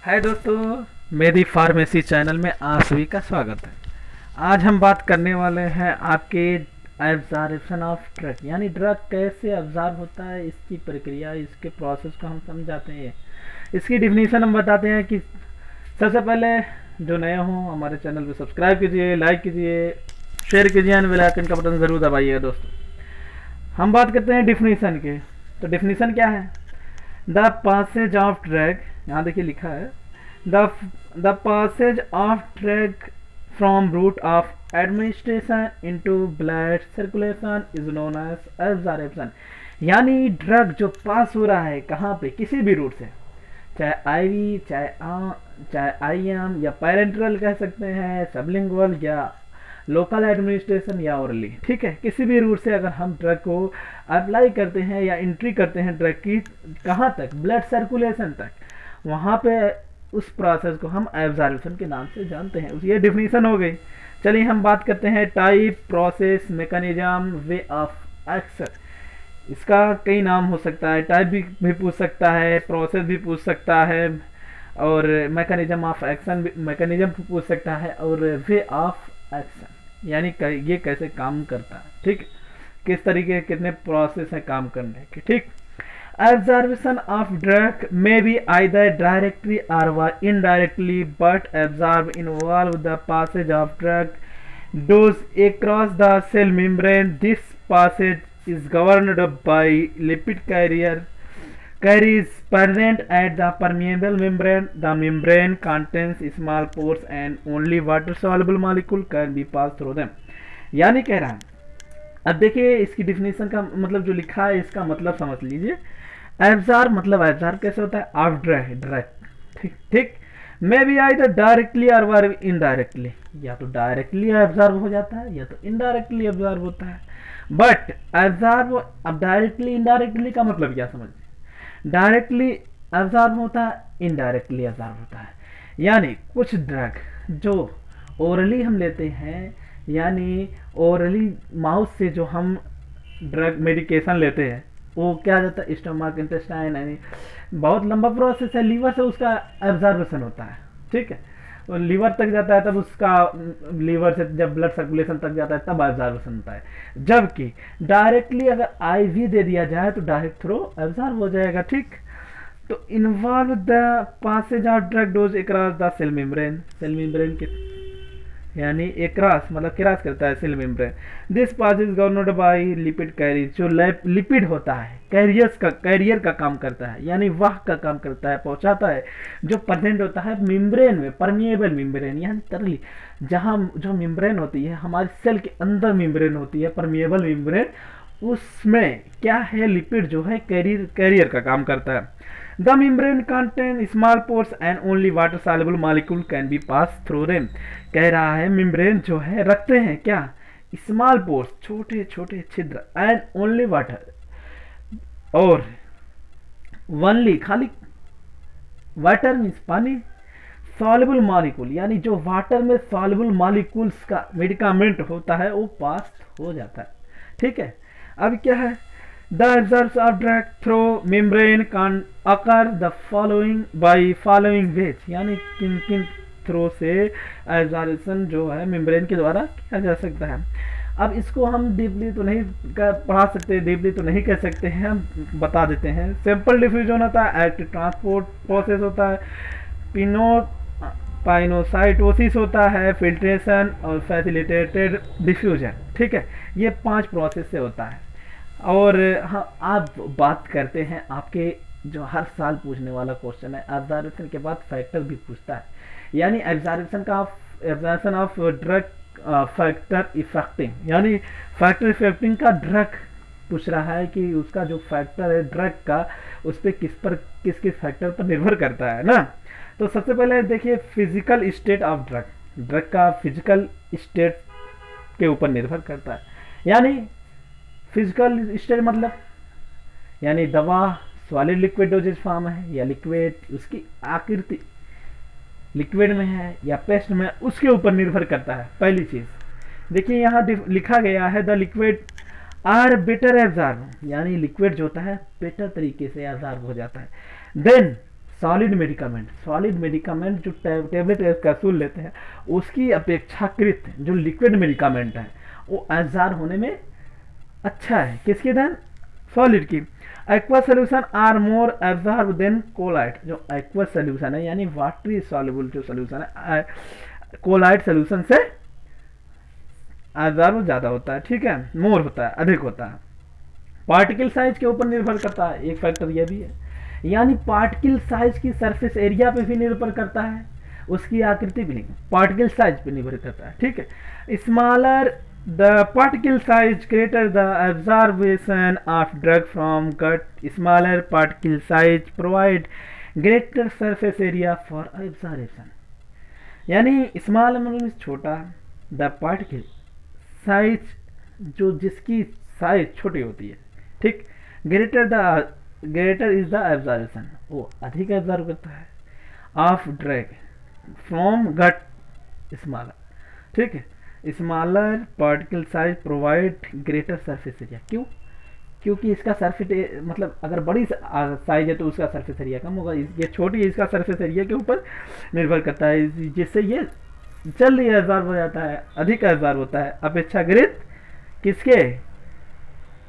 हाय दोस्तों, मेरी pharmacy channel में आप सभी का स्वागत है। आज हम बात करने वाले हैं आपके एब्जॉर्प्शन ऑफ ड्रग, यानी ड्रग कैसे एब्जॉर्ब होता है, इसकी प्रक्रिया, इसके प्रोसेस को हम समझाते हैं। इसकी डिफिनीशन हम बताते हैं कि सबसे पहले जो नए हों हमारे चैनल को सब्सक्राइब कीजिए, लाइक कीजिए, शेयर कीजिए एंड बेल आइकन का बटन ज़रूर दबाइएगा। दोस्तों, हम बात करते हैं डिफिनीशन के। तो डिफिनीशन क्या है? द पासेज ऑफ ड्रग, यहाँ देखिए लिखा है, the passage of drug from route of administration into blood circulation is known as absorption. यानी ड्रग जो पास हो रहा है कहाँ पे, किसी भी रूट से, चाहे आईवी, चाहे आईएम या पैरेंट्रल कह सकते हैं, सबलिंगुअल या लोकल एडमिनिस्ट्रेशन या ओरली, ठीक है, किसी भी रूट से अगर हम ड्रग को अप्लाई करते हैं या एंट्री करते हैं ड्रग की, कहाँ तक, ब्लड सर्कुलेशन तक, वहाँ पे उस प्रोसेस को हम एब्जॉर्प्शन के नाम से जानते हैं। ये डिफिनीशन हो गई। चलिए हम बात करते हैं type, process, mechanism, way of action. इसका कई नाम हो सकता है, टाइप भी पूछ सकता है, प्रोसेस भी पूछ सकता है, और मैकेनिज्म ऑफ एक्शन, मैकेनिज्म पूछ सकता है, और वे ऑफ एक्शन यानी ये कैसे काम करता है, ठीक, किस तरीके, कितने प्रोसेस है काम करने के, ठीक। Absorption of drug may be either directly or indirectly, but absorb involve the passage of drug dose across the cell membrane. This passage is governed by lipid carries present at the permeable membrane. The membrane contains small pores and only water soluble molecule can be passed through them. यानी कह रहा है, अब देखिए इसकी definition का मतलब जो लिखा है इसका मतलब समझ लीजिए। एब्जॉर्ब मतलब एब्जॉर्ब कैसे होता है, ऑफ ड्रग, ठीक ठीक, मे बी आइदर डायरेक्टली और इनडायरेक्टली, या तो डायरेक्टली एब्जॉर्ब हो जाता है या तो इनडायरेक्टली एब्जॉर्ब होता है। बट एब्जॉर्ब, अब डायरेक्टली इनडायरेक्टली का मतलब क्या समझिए, डायरेक्टली एब्जॉर्ब होता है, इनडायरेक्टली एब्जॉर्ब होता है। यानी कुछ ड्रग जो ओरली हम लेते हैं, यानी ओरली माउथ से जो हम ड्रग मेडिकेशन लेते हैं, वो क्या जाता है स्टमक, इंटेस्टाइन, यानी बहुत लंबा प्रोसेस है, लीवर से उसका एब्जॉर्प्शन होता है, ठीक है, और लीवर तक जाता है, तब उसका लीवर से जब ब्लड सर्कुलेशन तक जाता है तब एब्जॉर्प्शन होता है। जबकि डायरेक्टली अगर आईवी दे दिया जाए तो डायरेक्ट थ्रू एब्जॉर्ब हो जाएगा, ठीक। तो involve the passage of drug dose across the cell membrane, cell membrane के यानी एक्रॉस मतलब क्रॉस करता है cell membrane. This pass is governed by lipid carrier, जो लिपिड होता है कैरियर का काम करता है, यानी वाह का काम करता है, पहुंचाता है, जो प्रेजेंट होता है मेम्ब्रेन में, परमिएबल मेम्ब्रेन यानी तरली, जहाँ जो मेम्ब्रेन होती है हमारे सेल के अंदर मेम्ब्रेन होती है, परमिएबल मेम्ब्रेन, उसमें क्या है, लिपिड जो है कैरियर का काम करता है। The membrane contain small pores and only water soluble molecule can be passed through them. कह रहा है मेम्ब्रेन जो है रखते हैं क्या, स्मॉल पोर्स, छोटे छोटे छिद्र, एंड ओनली वाटर, और ओनली खाली वाटर मीन्स पानी, सॉल्युबल मॉलिक्यूल यानी जो वाटर में सॉल्युबल मॉलिक्यूल्स का मेडिकामेंट होता है वो पास हो जाता है, ठीक है। अब क्या है, the absorption of drug through membrane can occur the following ways, यानी किन किन थ्रू से एब्जॉर्प्शन जो है मेम्ब्रेन के द्वारा किया जा सकता है। अब इसको हम डीपली तो नहीं पढ़ा सकते, डीपली तो नहीं कह सकते हैं, हम बता देते हैं। सिंपल डिफ्यूजन होता है, एक्टिव ट्रांसपोर्ट प्रोसेस होता है, पाइनोसाइटोसिस होता है, फिल्ट्रेशन और फैसिलिटेटेड डिफ्यूजन, ठीक है, ये 5 प्रोसेस से होता है। और हाँ, आप बात करते हैं आपके जो हर साल पूछने वाला क्वेश्चन है, एब्जॉर्प्शन के बाद फैक्टर भी पूछता है, यानी absorption of drug factor affecting, यानी फैक्टर इफेक्टिंग का ड्रग पूछ रहा है कि उसका जो फैक्टर है ड्रग का, उस पर किस किस फैक्टर पर निर्भर करता है ना। तो सबसे पहले देखिए physical state of drug, drug का फिजिकल स्टेट के ऊपर निर्भर करता है। यानी फिजिकल स्टेट मतलब यानी दवा सॉलिड लिक्विड डोजेज फॉर्म है या लिक्विड, उसकी आकृति लिक्विड में है या पेस्ट में, उसके ऊपर निर्भर करता है। पहली चीज देखिए यहाँ लिखा गया है, the liquid are better absorb, यानी लिक्विड जो होता है बेटर तरीके से एब्जॉर्ब हो जाता है। देन सॉलिड मेडिकामेंट जो टेबलेट कैप्सूल लेते हैं उसकी अपेक्षाकृत जो लिक्विड मेडिकामेंट है वो एब्जॉर्ब होने में अच्छा है। किसकी देन? सॉलिड की। Aqua solution are more absorb than colloid. जो एक्वा सोल्यूशन है यानी वाटरी सॉल्युबल जो सोल्यूशन है कोलाइट सोल्यूशन से एब्जॉर्ब ज़्यादा होता है, ठीक है, मोर होता है, अधिक होता है। पार्टिकल साइज के ऊपर निर्भर करता है, एक फैक्टर यह भी है, यानी पार्टिकल साइज की सरफेस एरिया पे भी निर्भर करता है, उसकी आकृति भी नहीं, पार्टिकल साइज पे निर्भर करता है, ठीक है। Smaller the particle size greater the absorption of drug from gut. Smaller particle size provide greater surface area for absorption. यानी स्मॉल मतलब छोटा, द पार्टिकल साइज जो जिसकी साइज छोटी होती है, ठीक, ग्रेटर इज द एब्जॉर्बेशन, वो अधिक एब्जॉर्ब करता है, of drug from gut smaller, ठीक है। Smaller particle size provide greater surface area. क्यों? क्योंकि इसका सरफेस मतलब अगर बड़ी साइज है तो उसका सरफेस एरिया कम होगा, ये छोटी है इसका सरफेस एरिया के ऊपर निर्भर करता है, जिससे ये जल्दी एब्जॉर्ब हो जाता है, अधिक एब्जॉर्ब होता है अपेक्षाकृत किसके?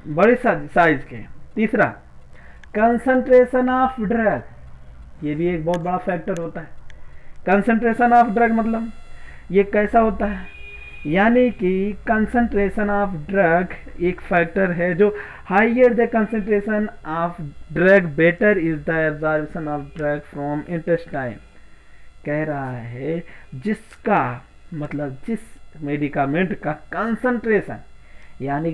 बड़ी साइज के। तीसरा कंसंट्रेशन ऑफ ड्रग, ये भी एक बहुत बड़ा फैक्टर होता है। कंसंट्रेशन ऑफ ड्रग मतलब ये कैसा होता है, यानी कि कंसंट्रेशन ऑफ ड्रग एक फैक्टर है जो higher the concentration of drug better is the absorption of drug from intestine. कह रहा है जिसका मतलब जिस मेडिकामेंट का कंसंट्रेशन यानी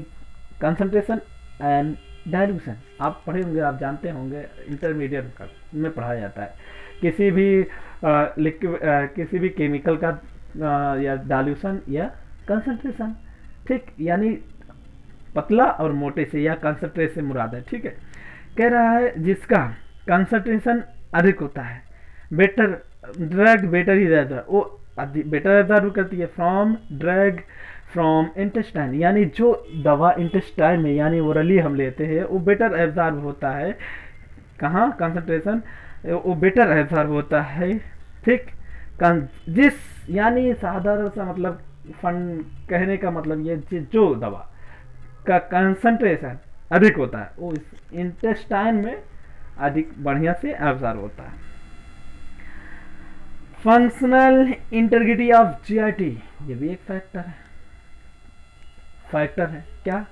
कंसंट्रेशन एंड डाइल्यूशन आप पढ़े होंगे, आप जानते होंगे, इंटरमीडिएट में पढ़ाया जाता है किसी भी किसी भी केमिकल का या डाइल्यूशन या कंसंट्रेशन, ठीक, यानी पतला और मोटे से या कंसंट्रेट से मुराद है, ठीक है। कह रहा है जिसका कंसंट्रेशन अधिक होता है, बेटर ड्रग बेटर ही रहता है, वो बेटर एब्जॉर्ब करती है फ्रॉम ड्रग फ्रॉम इंटेस्टाइन, यानी जो दवा इंटेस्टाइन में यानी ओरली हम लेते हैं वो बेटर एब्जॉर्ब होता है। कहाँ? कंसंट्रेशन वो बेटर एब्जॉर्ब होता है, ठीक। जिस यानी साधारण सा मतलब फन कहने का मतलब ये जो दवा का कंसंट्रेशन अधिक होता है वो इस इंटेस्टाइन में अधिक बढ़िया से एब्जॉर्ब होता है। फंक्शनल इंटीग्रिटी ऑफ जीआईटी, ये भी एक फैक्टर है क्या?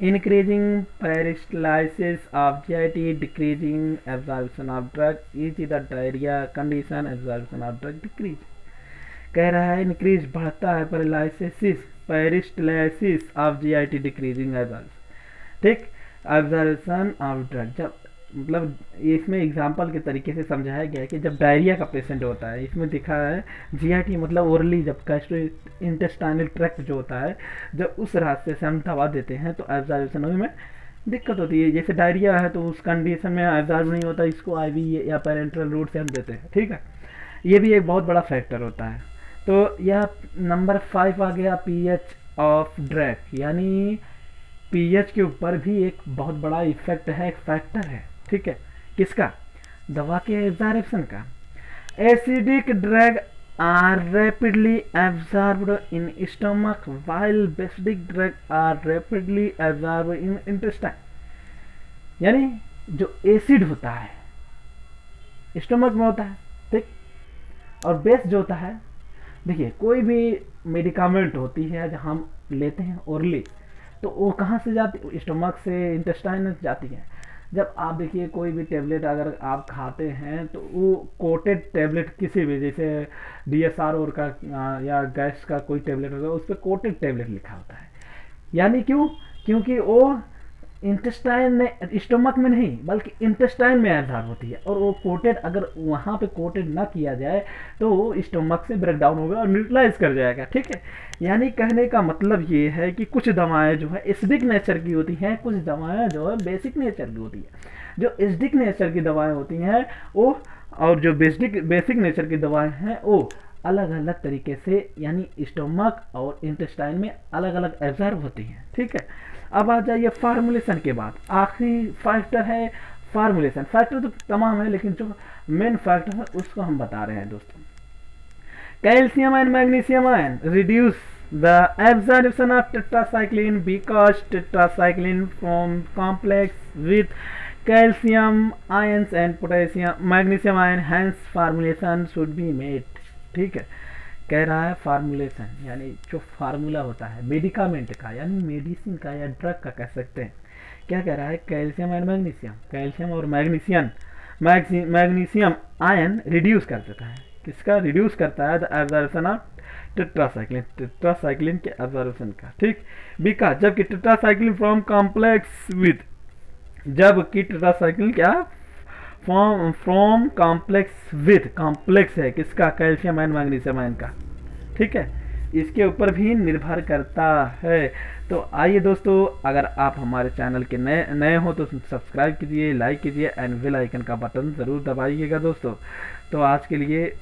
Increasing peristalsis of GIT, decreasing absorption of drug, is the diarrhoea condition, absorption of drug decrease. कह रहा है इंक्रीज बढ़ता है peristalsis of GIT, decreasing absorption, ठीक, एब्जॉर्प्शन ऑफ ड्रग। जब मतलब इसमें एग्जाम्पल के तरीके से समझाया गया है कि जब डायरिया का पेशेंट होता है, इसमें दिखा है जीआईटी मतलब ओरली जब गैस्ट्रो इंटेस्टाइनल ट्रैक्ट जो होता है जब उस रास्ते से हम दवा देते हैं तो एब्जॉर्प्शन में दिक्कत होती है। जैसे डायरिया है तो उस कंडीशन में एब्जॉर्ब नहीं होता, इसको आईवी या पेरेंट्रल रूट से हम देते हैं, ठीक है। ये भी एक बहुत बड़ा फैक्टर होता है। तो यह नंबर 5 आ गया पीएच ऑफ ड्रग, यानी पीएच के ऊपर भी एक बहुत बड़ा इफेक्ट है, एक फैक्टर है, ठीक है। किसका? दवा के एब्जॉर्प्शन का। Acidic drug are rapidly absorbed in stomach while basic drug are rapidly absorbed in intestine. यानी जो एसिड होता है स्टमक में होता है, ठीक, और बेस जो होता है, देखिए कोई भी मेडिकामेंट होती है जब हम लेते हैं ओरली तो वो कहाँ से जाती? स्टमक से इंटेस्टाइन जाती है। जब आप देखिए कोई भी टेबलेट अगर आप खाते हैं तो वो कोटेड टेबलेट किसी भी जैसे DSR का या गैस का कोई टेबलेट होगा उस पर कोटेड टेबलेट लिखा होता है, यानी क्यों? क्योंकि वो इंटेस्टाइन में स्टमक में नहीं बल्कि इंटेस्टाइन में एब्जॉर्ब होती है, और वो कोटेड अगर वहाँ पे कोटेड ना किया जाए तो वो स्टमक से ब्रेक डाउन होगा और न्यूट्रलाइज कर जाएगा, ठीक है। यानी कहने का मतलब ये है कि कुछ दवाएं जो है एसिडिक नेचर की होती हैं, कुछ दवाएं जो है बेसिक नेचर की होती है। जो एसिडिक नेचर की दवाएं होती हैं वो और जो बेसिक नेचर की दवाएं हैं वो अलग अलग तरीके से यानी स्टमक और इंटेस्टाइन में अलग अलग एब्जॉर्ब होती हैं, ठीक है। अब आ जाइए फार्मूलेशन के बाद आखिरी फैक्टर है फार्मूलेशन, फैक्टर तो तमाम है लेकिन जो मेन फैक्टर है उसको हम बता रहे हैं दोस्तों। Calcium and magnesium ion reduce the absorption of tetracycline because tetracycline from complex with calcium ions and potassium magnesium ion, hence formulation should be made। ठीक है, कह रहा है फार्मूलेशन यानी जो फार्मूला होता है मेडिकामेंट का यानी मेडिसिन का या ड्रग का कह सकते हैं। क्या कह रहा है, कैल्शियम एंड मैग्नीशियम, कैल्शियम और मैग्नीशियम आयन रिड्यूस कर देता है, किसका रिड्यूस करता है, the absorption of tetracycline, tetracycline के एब्जॉर्प्शन का। ठीक, बिका जबकि टेट्रासाइक्लिन फ्रॉम कॉम्प्लेक्स विद, जबकि टेट्रासाइक्लिन क्या फ्रॉम कॉम्प्लेक्स विद, कॉम्प्लेक्स है किसका, कैल्शियम एंड मैग्नीशियम आयन का। ठीक है, इसके ऊपर भी निर्भर करता है। तो आइए दोस्तों, अगर आप हमारे चैनल के नए हो तो सब्सक्राइब कीजिए, लाइक कीजिए एंड बेल आइकन का बटन ज़रूर दबाइएगा दोस्तों। तो आज के लिए